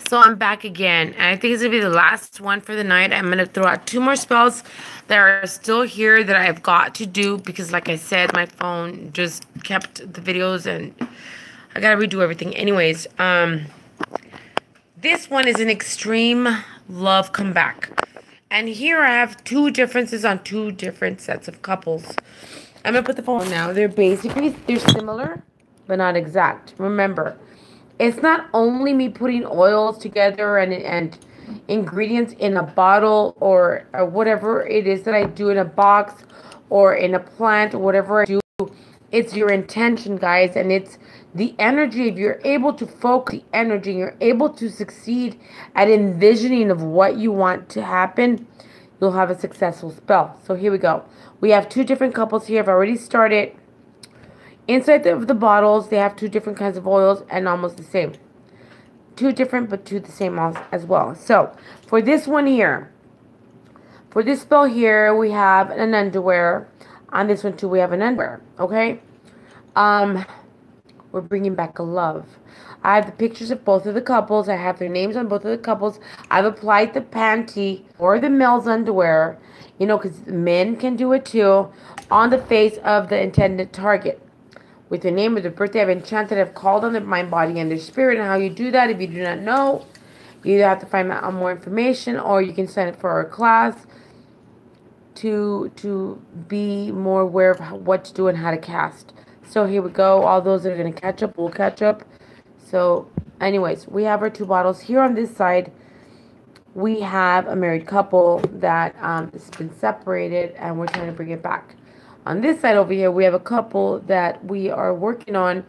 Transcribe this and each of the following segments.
So I'm back again, and I think it's gonna be the last one for the night. I'm gonna throw out two more spells that are still here that I've got to do because, like I said, my phone just kept the videos, and I gotta redo everything. Anyways, this one is an extreme love comeback, and here I have two differences on two different sets of couples. I'm gonna put the phone now. They're similar, but not exact. Remember, it's not only me putting oils together and ingredients in a bottle or whatever it is that I do in a box or in a plant or whatever I do. It's your intention, guys, and it's the energy. If you're able to focus the energy, you're able to succeed at envisioning of what you want to happen, you'll have a successful spell. So here we go. We have two different couples here. I've already started. Inside of the bottles, they have two different kinds of oils and almost the same. Two different, but two the same as well. So, for this one here, for this spell here, we have an underwear. On this one too, we have an underwear. Okay? We're bringing back a love. I have the pictures of both of the couples. I have their names on both of the couples. I've applied the panty or the male's underwear, you know, because men can do it too, on the face of the intended target. With the name of the birthday, I've enchanted, I've called on their mind, body, and their spirit. And how you do that, if you do not know, you either have to find out more information or you can sign up for our class to be more aware of what to do and how to cast. So here we go. All those that are going to catch up will catch up. So anyways, we have our two bottles. Here on this side, we have a married couple that has been separated and we're trying to bring it back. On this side over here, we have a couple that we are working on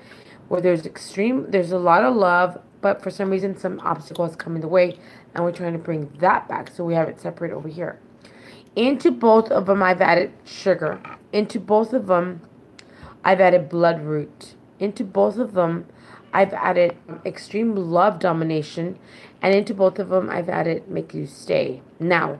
where there's a lot of love, but for some reason, some obstacles come in the way, and we're trying to bring that back. So we have it separate over here. Into both of them, I've added sugar. Into both of them, I've added bloodroot. Into both of them, I've added extreme love domination. And into both of them, I've added make you stay. Now,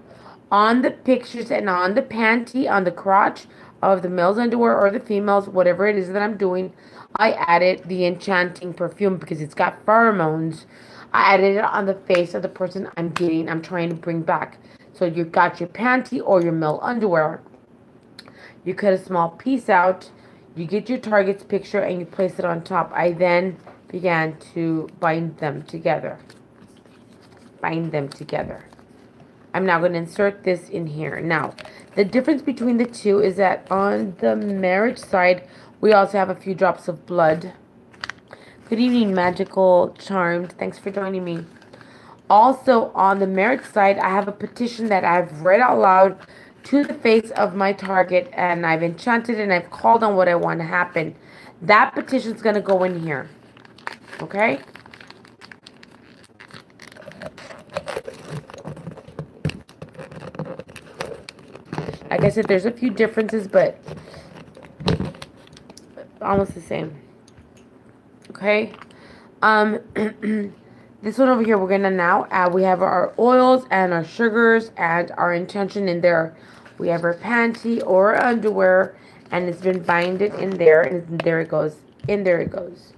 on the pictures and on the panty, on the crotch of the male's underwear or the female's, whatever it is that I'm doing, I added the enchanting perfume because it's got pheromones. I added it on the face of the person I'm trying to bring back. So you got your panty or your male underwear. You cut a small piece out. You get your target's picture and you place it on top. I then began to bind them together. Bind them together. I'm now going to insert this in here. Now, the difference between the two is that on the marriage side, we also have a few drops of blood. Good evening, Magical Charmed. Thanks for joining me. Also, on the marriage side, I have a petition that I've read out loud to the face of my target, and I've enchanted and I've called on what I want to happen. That petition is going to go in here. Okay? Like I said, there's a few differences, but almost the same. Okay? This one over here, we're going to now add, we have our oils and our sugars and our intention in there. We have our panty or our underwear, and it's been binded in there, and there it goes. In there it goes.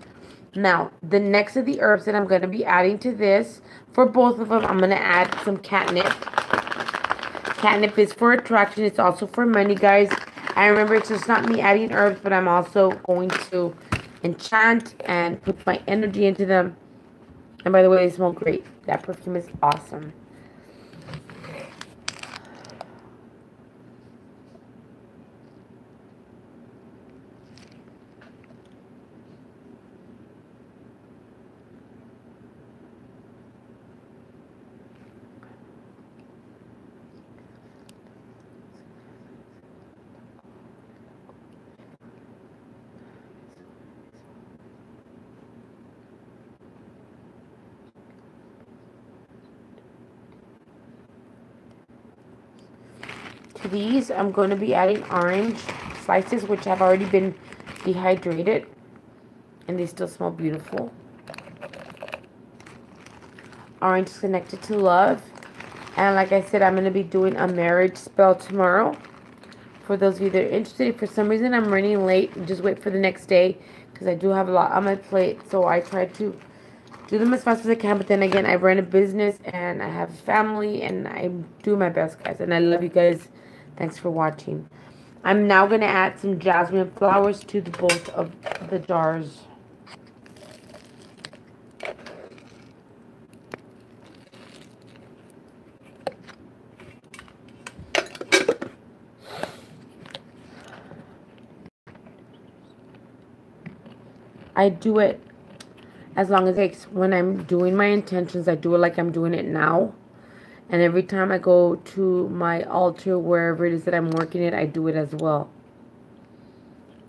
Now, the next of the herbs that I'm going to be adding to this, for both of them, I'm going to add some catnip. Catnip is for attraction. It's also for money, guys. And remember, it's just not me adding herbs, but I'm also going to enchant and put my energy into them. And by the way, they smell great. That perfume is awesome. To these, I'm going to be adding orange slices, which have already been dehydrated. And they still smell beautiful. Orange is connected to love. And like I said, I'm going to be doing a marriage spell tomorrow. For those of you that are interested, if for some reason I'm running late, just wait for the next day. Because I do have a lot on my plate. So I try to do them as fast as I can. But then again, I run a business and I have a family and I do my best, guys. And I love you guys. Thanks for watching. I'm now going to add some jasmine flowers to the both of the jars. I do it as long as it takes. When I'm doing my intentions, I do it like I'm doing it now. And every time I go to my altar, wherever it is that I'm working it, I do it as well.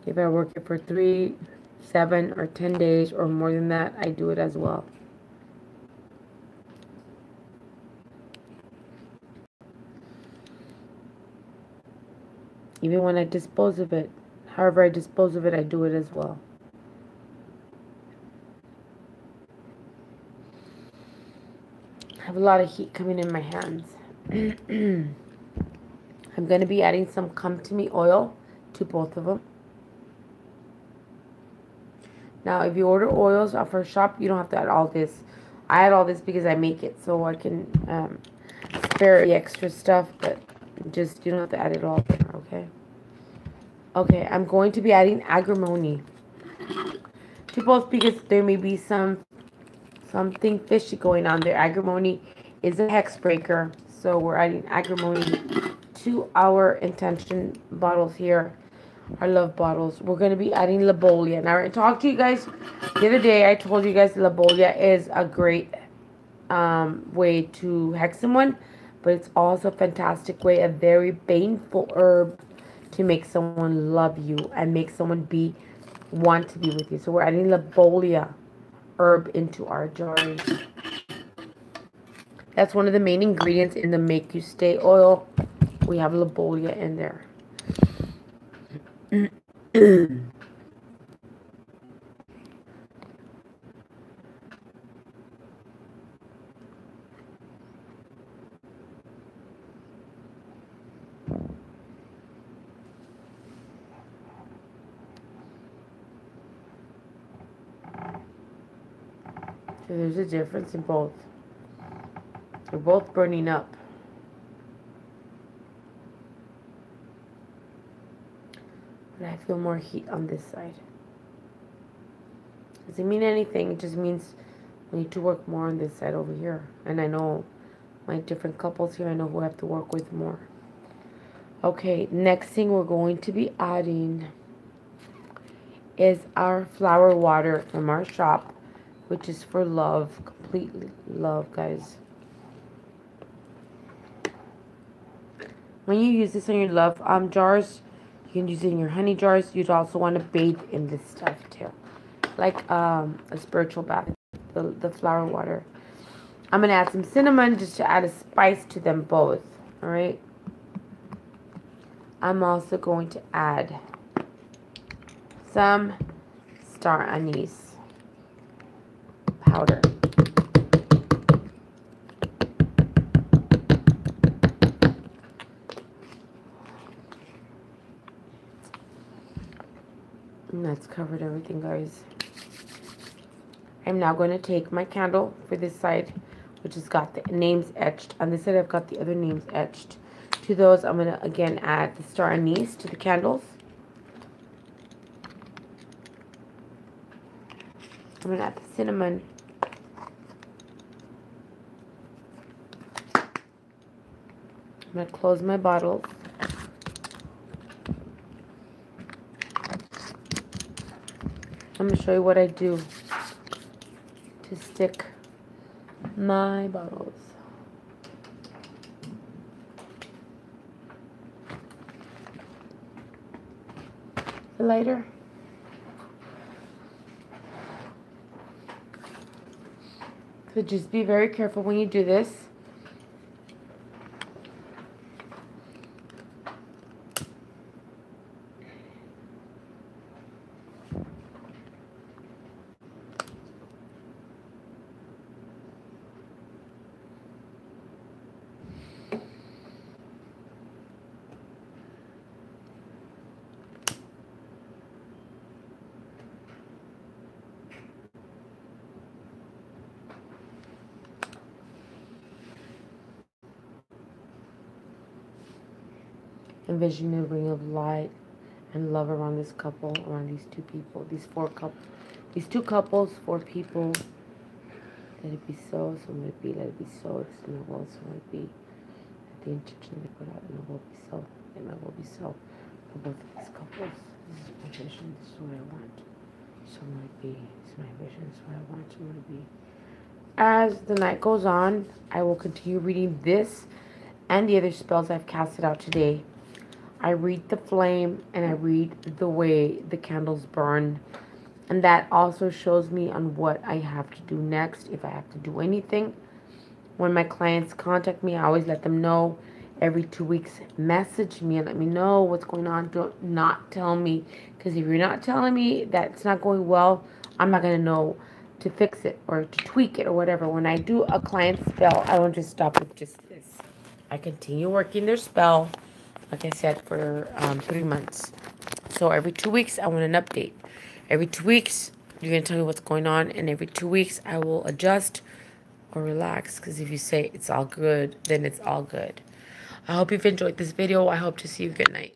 If I work it for 3, 7, or 10 days or more than that, I do it as well. Even when I dispose of it, however I dispose of it, I do it as well. I have a lot of heat coming in my hands. I'm going to be adding some Come To Me oil to both of them. Now, if you order oils off our shop, you don't have to add all this. I add all this because I make it, so I can spare the extra stuff, but just, you don't have to add it all there, okay? Okay, I'm going to be adding agrimony to both because there may be something fishy going on there. Agrimony is a hex breaker, so we're adding agrimony to our intention bottles here, our love bottles. We're going to be adding Labolia. Now, I talked to you guys the other day. I told you guys Labolia is a great way to hex someone, but it's also a fantastic way, a very baneful herb to make someone love you and make someone want to be with you. So we're adding Labolia herb into our jars. That's one of the main ingredients in the Make You Stay oil. We have Labolia in there. So there's a difference in both. They're both burning up. But I feel more heat on this side. Doesn't mean anything. It just means we need to work more on this side over here. And I know my different couples here, I know who I have to work with more. Okay, next thing we're going to be adding is our flower water from our shop, which is for love, completely love, guys. When you use this in your love jars, you can use it in your honey jars. You'd also want to bathe in this stuff too, like a spiritual bath, the flower water. I'm going to add some cinnamon just to add a spice to them both, all right? I'm also going to add some star anise powder. And that's covered everything, guys. I'm now going to take my candle for this side, which has got the names etched. On this side, I've got the other names etched. To those, I'm going to, again, add the star anise to the candles. I'm going to add the cinnamon. I'm going to close my bottles. I'm going to show you what I do to stick my bottles. The lighter. So just be very careful when you do this. Envision a ring of light and love around this couple, around these two people, these two couples, four people. Let it be so, so let it be, let it be so, it's in the will, so let it be. The intention they put out in the will be so, and it will be so for both of these couples. This is my vision, this is what I want. So let it be. This is my vision, this is what I want, so let it be. As the night goes on, I will continue reading this and the other spells I've casted out today. I read the flame and I read the way the candles burn. And that also shows me on what I have to do next, if I have to do anything. When my clients contact me, I always let them know. Every 2 weeks, message me and let me know what's going on. Don't not tell me, because if you're not telling me that it's not going well, I'm not going to know to fix it or to tweak it or whatever. When I do a client spell, I don't just stop with just this. I continue working their spell, like I said, for 3 months. So every 2 weeks, I want an update. Every 2 weeks, you're going to tell me what's going on. And every 2 weeks, I will adjust or relax. Because if you say it's all good, then it's all good. I hope you've enjoyed this video. I hope to see you. Good night.